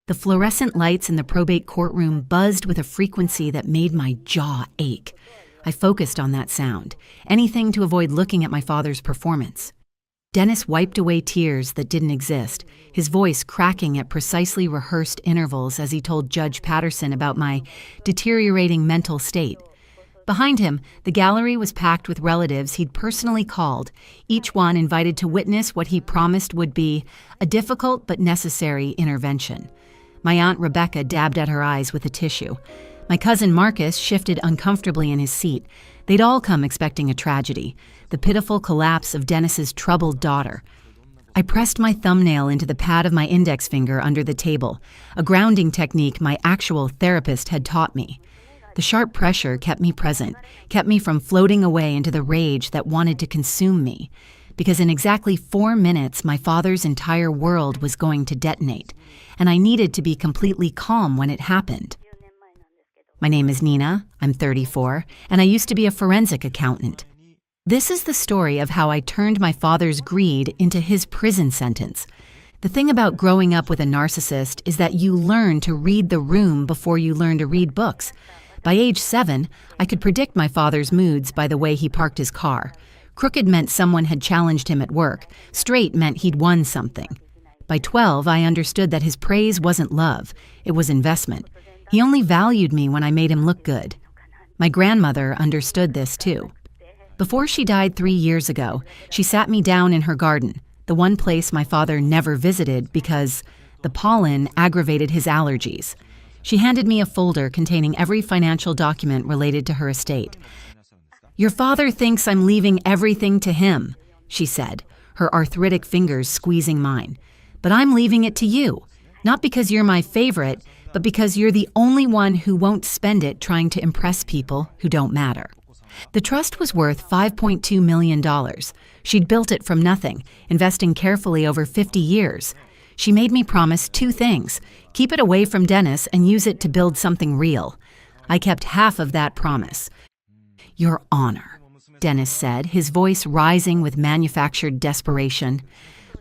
The fluorescent lights in the probate courtroom buzzed with a frequency that made my jaw ache. I focused on that sound, anything to avoid looking at my father's performance. Dennis wiped away tears that didn't exist, his voice cracking at precisely rehearsed intervals as he told Judge Patterson about my deteriorating mental state. Behind him, the gallery was packed with relatives he'd personally called, each one invited to witness what he promised would be a difficult but necessary intervention. My Aunt Rebecca dabbed at her eyes with a tissue. My cousin Marcus shifted uncomfortably in his seat. They'd all come expecting a tragedy, the pitiful collapse of Dennis's troubled daughter. I pressed my thumbnail into the pad of my index finger under the table, a grounding technique my actual therapist had taught me. The sharp pressure kept me present, kept me from floating away into the rage that wanted to consume me, because in exactly 4 minutes my father's entire world was going to detonate, and I needed to be completely calm when it happened. My name is Nina, I'm 34, and I used to be a forensic accountant. This is the story of how I turned my father's greed into his prison sentence. The thing about growing up with a narcissist is that you learn to read the room before you learn to read books. By age 7, I could predict my father's moods by the way he parked his car. Crooked meant someone had challenged him at work. Straight meant he'd won something. By 12, I understood that his praise wasn't love, it was investment. He only valued me when I made him look good. My grandmother understood this too. Before she died 3 years ago, she sat me down in her garden, the one place my father never visited because the pollen aggravated his allergies. She handed me a folder containing every financial document related to her estate. "Your father thinks I'm leaving everything to him," she said, her arthritic fingers squeezing mine. "But I'm leaving it to you, not because you're my favorite, but because you're the only one who won't spend it trying to impress people who don't matter." The trust was worth $5.2 million. She'd built it from nothing, investing carefully over 50 years. She made me promise 2 things: keep it away from Dennis and use it to build something real. I kept half of that promise. "Your Honor," Dennis said, his voice rising with manufactured desperation.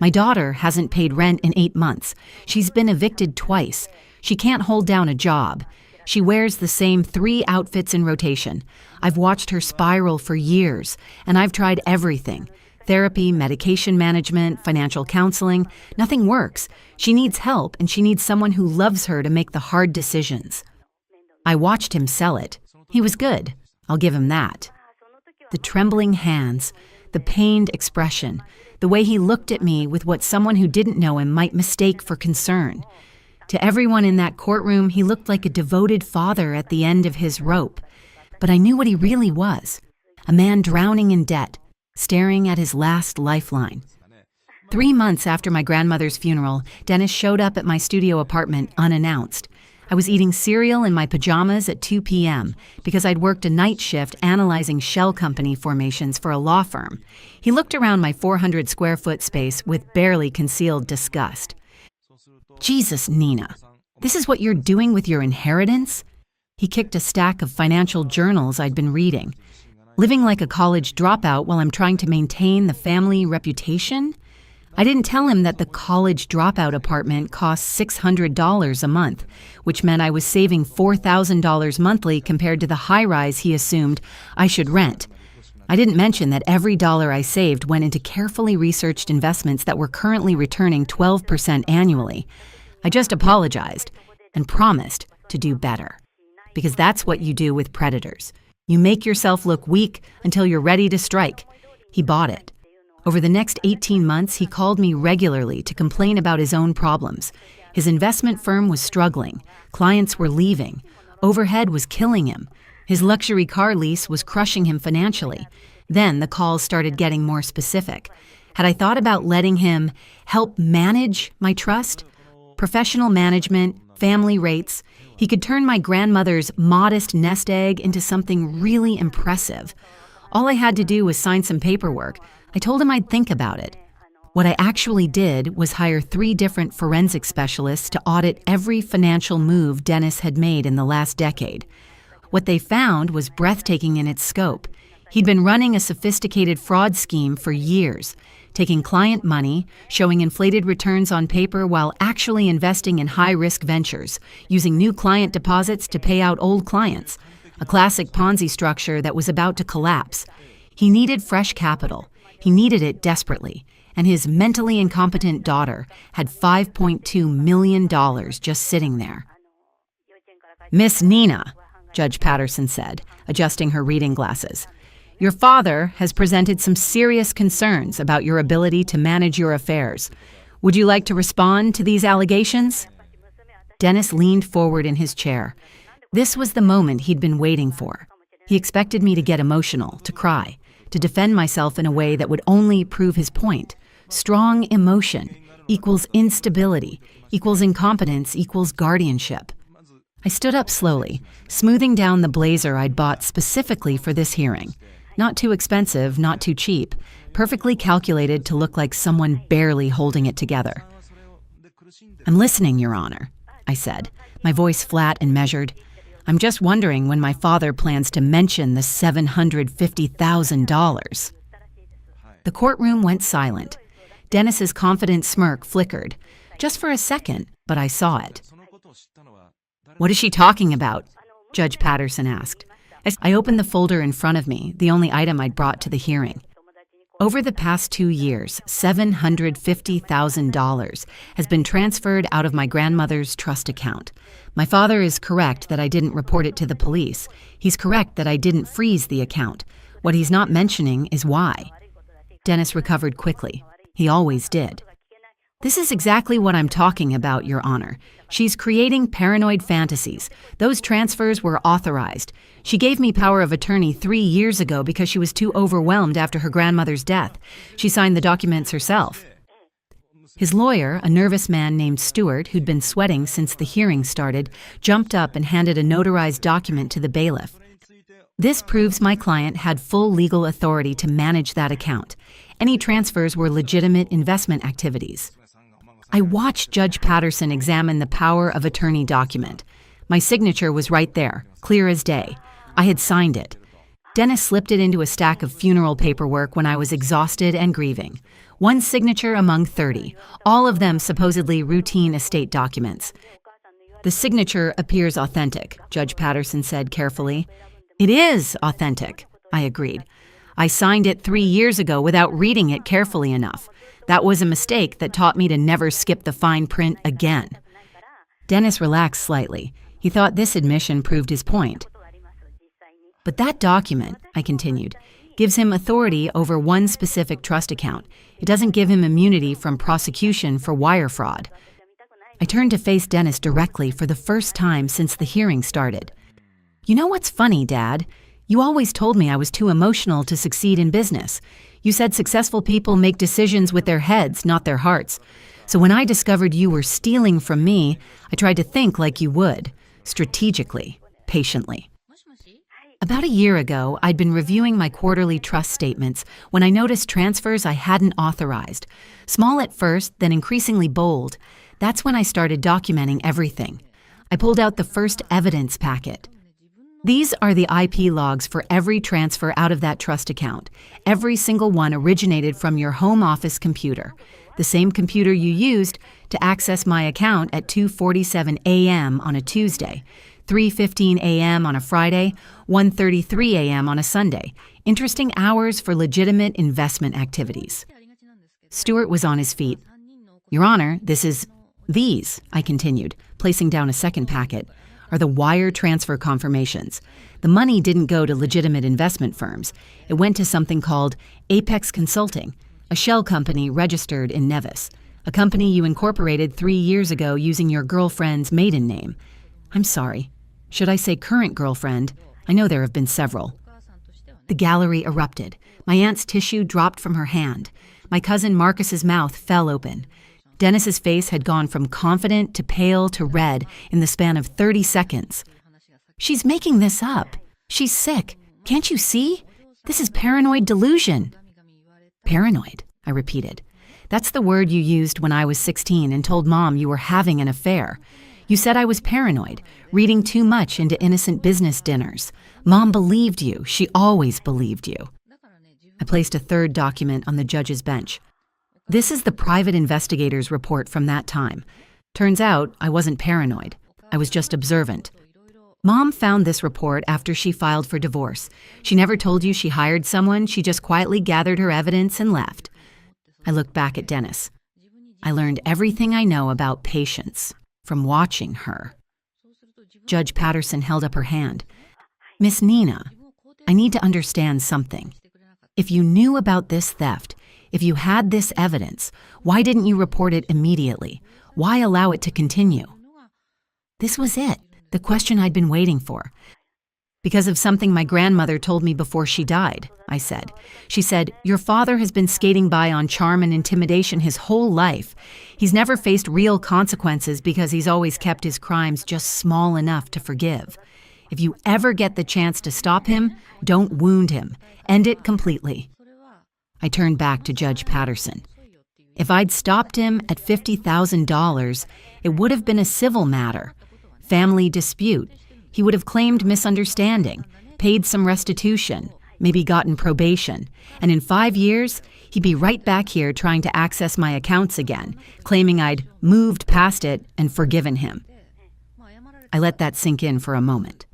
"My daughter hasn't paid rent in 8 months. She's been evicted twice. She can't hold down a job. She wears the same 3 outfits in rotation. I've watched her spiral for years, and I've tried everything. Therapy, medication management, financial counseling. Nothing works. She needs help, and she needs someone who loves her to make the hard decisions." I watched him sell it. He was good. I'll give him that. The trembling hands, the pained expression, the way he looked at me with what someone who didn't know him might mistake for concern. To everyone in that courtroom, he looked like a devoted father at the end of his rope. But I knew what he really was: a man drowning in debt, staring at his last lifeline. 3 months after my grandmother's funeral, Dennis showed up at my studio apartment unannounced. I was eating cereal in my pajamas at 2 p.m. because I'd worked a night shift analyzing shell company formations for a law firm. He looked around my 400-square-foot space with barely concealed disgust. "Jesus, Nina, this is what you're doing with your inheritance?" He kicked a stack of financial journals I'd been reading. "Living like a college dropout while I'm trying to maintain the family reputation?" I didn't tell him that the college dropout apartment cost $600 a month, which meant I was saving $4,000 monthly compared to the high-rise he assumed I should rent. I didn't mention that every dollar I saved went into carefully researched investments that were currently returning 12% annually. I just apologized and promised to do better. Because that's what you do with predators. You make yourself look weak until you're ready to strike. He bought it. Over the next 18 months, he called me regularly to complain about his own problems. His investment firm was struggling. Clients were leaving. Overhead was killing him. His luxury car lease was crushing him financially. Then the calls started getting more specific. Had I thought about letting him help manage my trust? Professional management, family rates. He could turn my grandmother's modest nest egg into something really impressive. All I had to do was sign some paperwork. I told him I'd think about it. What I actually did was hire 3 different forensic specialists to audit every financial move Dennis had made in the last decade. What they found was breathtaking in its scope. He'd been running a sophisticated fraud scheme for years. taking client money, showing inflated returns on paper while actually investing in high-risk ventures, using new client deposits to pay out old clients, a classic Ponzi structure that was about to collapse. He needed fresh capital. He needed it desperately, and his mentally incompetent daughter had $5.2 million just sitting there. "Miss Nina," Judge Patterson said, adjusting her reading glasses, "your father has presented some serious concerns about your ability to manage your affairs. Would you like to respond to these allegations?" Dennis leaned forward in his chair. This was the moment he'd been waiting for. He expected me to get emotional, to cry, to defend myself in a way that would only prove his point. Strong emotion equals instability, equals incompetence, equals guardianship. I stood up slowly, smoothing down the blazer I'd bought specifically for this hearing. Not too expensive, not too cheap, perfectly calculated to look like someone barely holding it together. "I'm listening, Your Honor," I said, my voice flat and measured. "I'm just wondering when my father plans to mention the $750,000. The courtroom went silent. Dennis's confident smirk flickered. Just for a second, but I saw it. "What is she talking about?" Judge Patterson asked. I opened the folder in front of me, the only item I'd brought to the hearing. Over the past 2 years, $750,000 has been transferred out of my grandmother's trust account. My father is correct that I didn't report it to the police. He's correct that I didn't freeze the account. What he's not mentioning is why. Dennis recovered quickly. He always did. "This is exactly what I'm talking about, Your Honor. She's creating paranoid fantasies. Those transfers were authorized. She gave me power of attorney 3 years ago because she was too overwhelmed after her grandmother's death. She signed the documents herself." His lawyer, a nervous man named Stewart, who'd been sweating since the hearing started, jumped up and handed a notarized document to the bailiff. "This proves my client had full legal authority to manage that account. Any transfers were legitimate investment activities." I watched Judge Patterson examine the power of attorney document. My signature was right there, clear as day. I had signed it. Dennis slipped it into a stack of funeral paperwork when I was exhausted and grieving. One signature among 30, all of them supposedly routine estate documents. "The signature appears authentic," Judge Patterson said carefully. "It is authentic," I agreed. "I signed it 3 years ago without reading it carefully enough. That was a mistake that taught me to never skip the fine print again." Dennis relaxed slightly. He thought this admission proved his point. "But that document," I continued, "gives him authority over one specific trust account. It doesn't give him immunity from prosecution for wire fraud." I turned to face Dennis directly for the first time since the hearing started. "You know what's funny, Dad? You always told me I was too emotional to succeed in business. You said successful people make decisions with their heads, not their hearts. So when I discovered you were stealing from me, I tried to think like you would, strategically, patiently." About a year ago, I'd been reviewing my quarterly trust statements when I noticed transfers I hadn't authorized. Small at first, then increasingly bold. That's when I started documenting everything. I pulled out the first evidence packet. These are the IP logs for every transfer out of that trust account. Every single one originated from your home office computer, the same computer you used to access my account at 2:47 a.m. on a Tuesday, 3:15 a.m. on a Friday, 1:33 a.m. on a Sunday. Interesting hours for legitimate investment activities. Stewart was on his feet. "Your Honor, these," I continued, placing down a second packet, "are the wire transfer confirmations. The money didn't go to legitimate investment firms. It went to something called Apex Consulting, a shell company registered in Nevis, a company you incorporated 3 years ago using your girlfriend's maiden name. I'm sorry. Should I say current girlfriend? I know there have been several." The gallery erupted. My aunt's tissue dropped from her hand. My cousin Marcus's mouth fell open. Dennis's face had gone from confident to pale to red in the span of 30 seconds. "She's making this up. She's sick. Can't you see? This is paranoid delusion." "Paranoid," I repeated. "That's the word you used when I was 16 and told Mom you were having an affair. You said I was paranoid, reading too much into innocent business dinners. Mom believed you. She always believed you." I placed a third document on the judge's bench. This is the private investigator's report from that time. Turns out I wasn't paranoid. I was just observant. Mom found this report after she filed for divorce. She never told you she hired someone, she just quietly gathered her evidence and left. I looked back at Dennis. I learned everything I know about patience from watching her. Judge Patterson held up her hand. Miss Nina, I need to understand something. If you knew about this theft, if you had this evidence, why didn't you report it immediately? Why allow it to continue? This was it. The question I'd been waiting for. Because of something my grandmother told me before she died, I said. She said, your father has been skating by on charm and intimidation his whole life. He's never faced real consequences because he's always kept his crimes just small enough to forgive. If you ever get the chance to stop him, don't wound him. End it completely. I turned back to Judge Patterson. If I'd stopped him at $50,000, it would have been a civil matter. Family dispute. He would have claimed misunderstanding, paid some restitution, maybe gotten probation, and in 5 years, he'd be right back here trying to access my accounts again, claiming I'd moved past it and forgiven him. I let that sink in for a moment.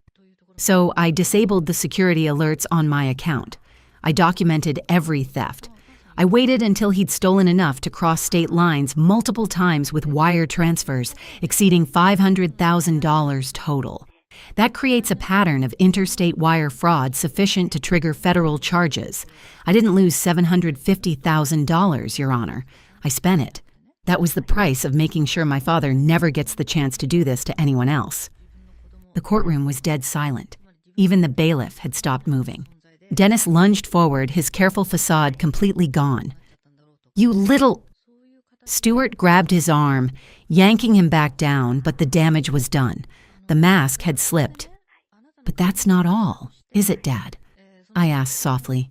So I disabled the security alerts on my account. I documented every theft. I waited until he'd stolen enough to cross state lines multiple times with wire transfers exceeding $500,000 total. That creates a pattern of interstate wire fraud sufficient to trigger federal charges. I didn't lose $750,000, Your Honor. I spent it. That was the price of making sure my father never gets the chance to do this to anyone else. The courtroom was dead silent. Even the bailiff had stopped moving. Dennis lunged forward, his careful facade completely gone. You little... Stewart grabbed his arm, yanking him back down, but the damage was done. The mask had slipped. But that's not all, is it, Dad? I asked softly.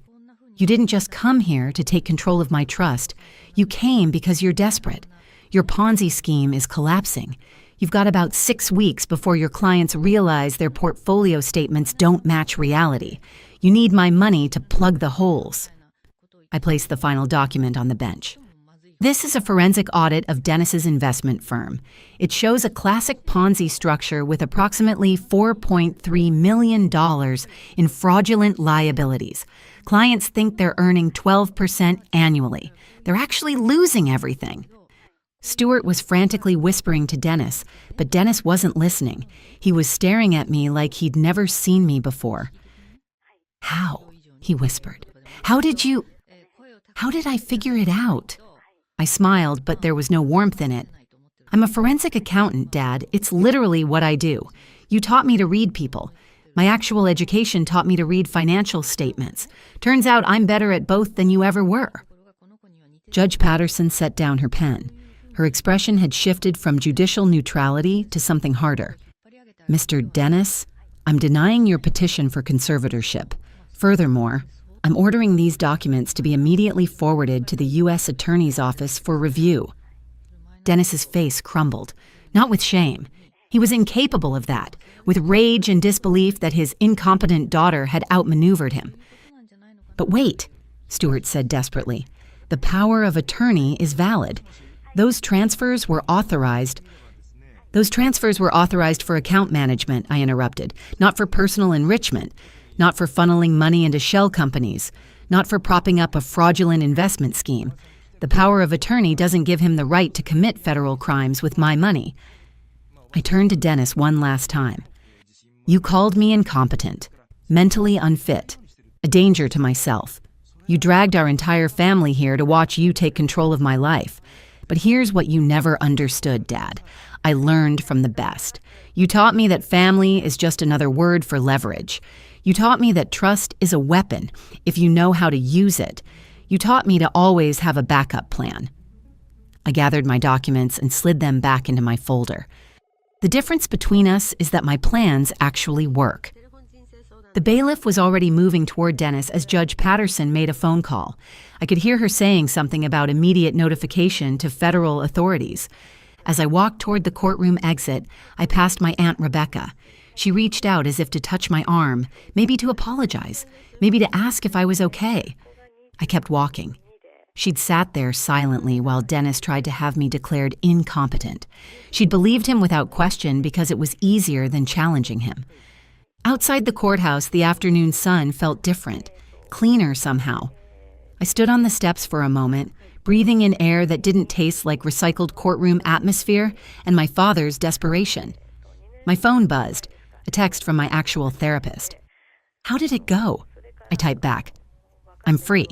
You didn't just come here to take control of my trust. You came because you're desperate. Your Ponzi scheme is collapsing. You've got about 6 weeks before your clients realize their portfolio statements don't match reality. You need my money to plug the holes. I placed the final document on the bench. This is a forensic audit of Dennis's investment firm. It shows a classic Ponzi structure with approximately $4.3 million in fraudulent liabilities. Clients think they're earning 12% annually. They're actually losing everything. Stewart was frantically whispering to Dennis, but Dennis wasn't listening. He was staring at me like he'd never seen me before. How? He whispered. How did I figure it out? I smiled, but there was no warmth in it. I'm a forensic accountant, Dad. It's literally what I do. You taught me to read people. My actual education taught me to read financial statements. Turns out I'm better at both than you ever were. Judge Patterson set down her pen. Her expression had shifted from judicial neutrality to something harder. Mr. Dennis, I'm denying your petition for conservatorship. Furthermore, I'm ordering these documents to be immediately forwarded to the U.S. Attorney's Office for review. Dennis's face crumbled, not with shame. He was incapable of that, with rage and disbelief that his incompetent daughter had outmaneuvered him. But wait, Stewart said desperately. The power of attorney is valid. Those transfers were authorized for account management, I interrupted, not for personal enrichment. Not for funneling money into shell companies, not for propping up a fraudulent investment scheme. The power of attorney doesn't give him the right to commit federal crimes with my money. I turned to Dennis one last time. You called me incompetent, mentally unfit, a danger to myself. You dragged our entire family here to watch you take control of my life. But here's what you never understood, Dad. I learned from the best. You taught me that family is just another word for leverage. You taught me that trust is a weapon if you know how to use it. You taught me to always have a backup plan. I gathered my documents and slid them back into my folder. The difference between us is that my plans actually work. The bailiff was already moving toward Dennis as Judge Patterson made a phone call. I could hear her saying something about immediate notification to federal authorities. As I walked toward the courtroom exit, I passed my Aunt Rebecca. She reached out as if to touch my arm, maybe to apologize, maybe to ask if I was okay. I kept walking. She'd sat there silently while Dennis tried to have me declared incompetent. She'd believed him without question because it was easier than challenging him. Outside the courthouse, the afternoon sun felt different, cleaner somehow. I stood on the steps for a moment, breathing in air that didn't taste like recycled courtroom atmosphere and my father's desperation. My phone buzzed, a text from my actual therapist. "How did it go?" I typed back. "I'm free."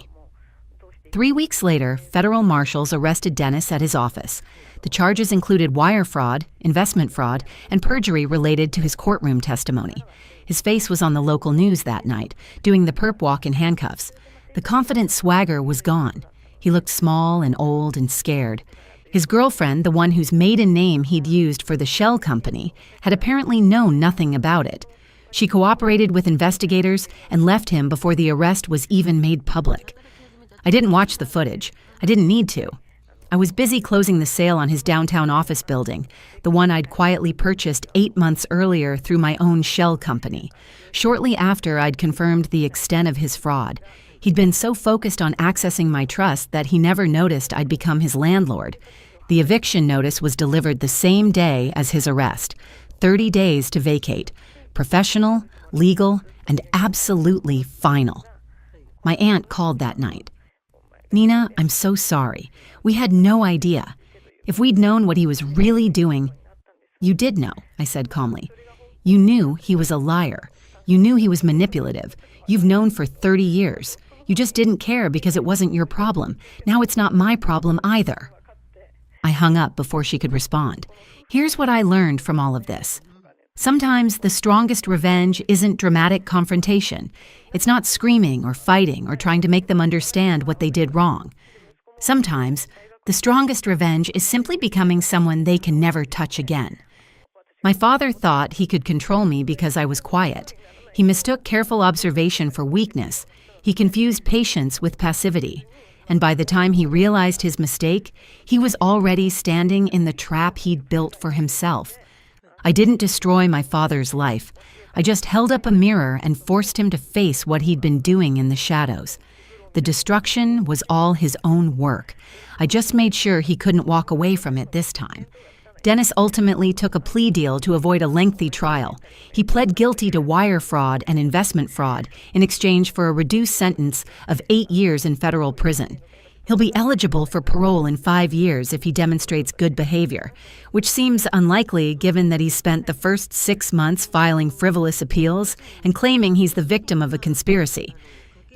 3 weeks later, federal marshals arrested Dennis at his office. The charges included wire fraud, investment fraud, and perjury related to his courtroom testimony. His face was on the local news that night, doing the perp walk in handcuffs. The confident swagger was gone. He looked small and old and scared. His girlfriend, the one whose maiden name he'd used for the shell company, had apparently known nothing about it. She cooperated with investigators and left him before the arrest was even made public. I didn't watch the footage. I didn't need to. I was busy closing the sale on his downtown office building, the one I'd quietly purchased 8 months earlier through my own shell company. Shortly after, I'd confirmed the extent of his fraud. He'd been so focused on accessing my trust that he never noticed I'd become his landlord. The eviction notice was delivered the same day as his arrest. 30 days to vacate. Professional, legal, and absolutely final. My aunt called that night. "Nina, I'm so sorry. We had no idea. If we'd known what he was really doing—" "You did know," I said calmly. "You knew he was a liar. You knew he was manipulative. You've known for 30 years. You just didn't care because it wasn't your problem. Now it's not my problem either." I hung up before she could respond. Here's what I learned from all of this. Sometimes the strongest revenge isn't dramatic confrontation. It's not screaming or fighting or trying to make them understand what they did wrong. Sometimes the strongest revenge is simply becoming someone they can never touch again. My father thought he could control me because I was quiet. He mistook careful observation for weakness. He confused patience with passivity. And by the time he realized his mistake, he was already standing in the trap he'd built for himself. I didn't destroy my father's life. I just held up a mirror and forced him to face what he'd been doing in the shadows. The destruction was all his own work. I just made sure he couldn't walk away from it this time. Dennis ultimately took a plea deal to avoid a lengthy trial. He pled guilty to wire fraud and investment fraud in exchange for a reduced sentence of 8 years in federal prison. He'll be eligible for parole in 5 years if he demonstrates good behavior, which seems unlikely given that he's spent the first 6 months filing frivolous appeals and claiming he's the victim of a conspiracy.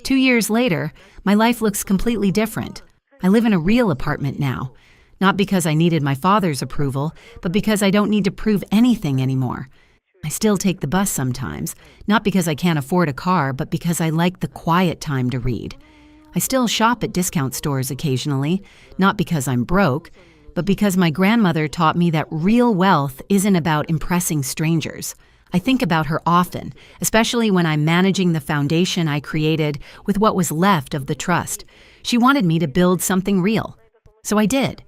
2 years later, my life looks completely different. I live in a real apartment now, not because I needed my father's approval, but because I don't need to prove anything anymore. I still take the bus sometimes, not because I can't afford a car, but because I like the quiet time to read. I still shop at discount stores occasionally, not because I'm broke, but because my grandmother taught me that real wealth isn't about impressing strangers. I think about her often, especially when I'm managing the foundation I created with what was left of the trust. She wanted me to build something real. So I did.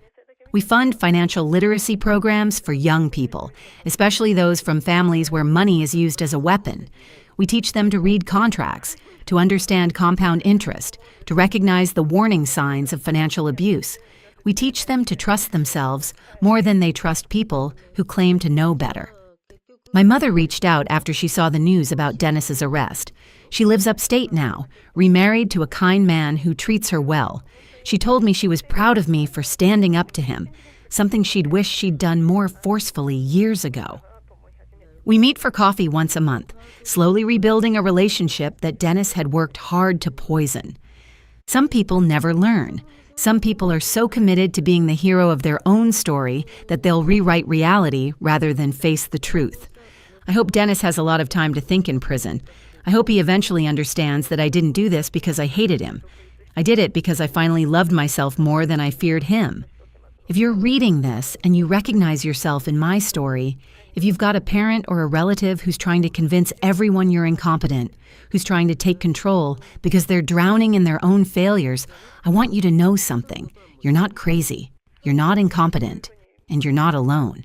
We fund financial literacy programs for young people, especially those from families where money is used as a weapon. We teach them to read contracts, to understand compound interest, to recognize the warning signs of financial abuse. We teach them to trust themselves more than they trust people who claim to know better. My mother reached out after she saw the news about Dennis's arrest. She lives upstate now, remarried to a kind man who treats her well. She told me she was proud of me for standing up to him, something she'd wished she'd done more forcefully years ago. We meet for coffee once a month, slowly rebuilding a relationship that Dennis had worked hard to poison. Some people never learn. Some people are so committed to being the hero of their own story that they'll rewrite reality rather than face the truth. I hope Dennis has a lot of time to think in prison. I hope he eventually understands that I didn't do this because I hated him. I did it because I finally loved myself more than I feared him. If you're reading this and you recognize yourself in my story, if you've got a parent or a relative who's trying to convince everyone you're incompetent, who's trying to take control because they're drowning in their own failures, I want you to know something. You're not crazy, you're not incompetent, and you're not alone.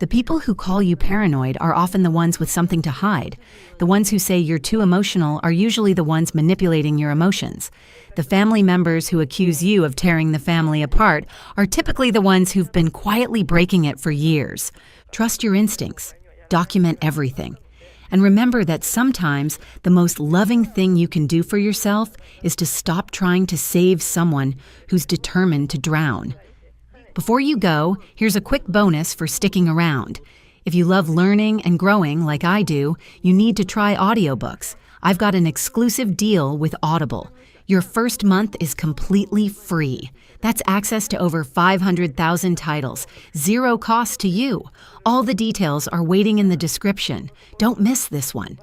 The people who call you paranoid are often the ones with something to hide. The ones who say you're too emotional are usually the ones manipulating your emotions. The family members who accuse you of tearing the family apart are typically the ones who've been quietly breaking it for years. Trust your instincts. Document everything. And remember that sometimes the most loving thing you can do for yourself is to stop trying to save someone who's determined to drown. Before you go, here's a quick bonus for sticking around. If you love learning and growing like I do, you need to try audiobooks. I've got an exclusive deal with Audible. Your first month is completely free. That's access to over 500,000 titles, zero cost to you. All the details are waiting in the description. Don't miss this one.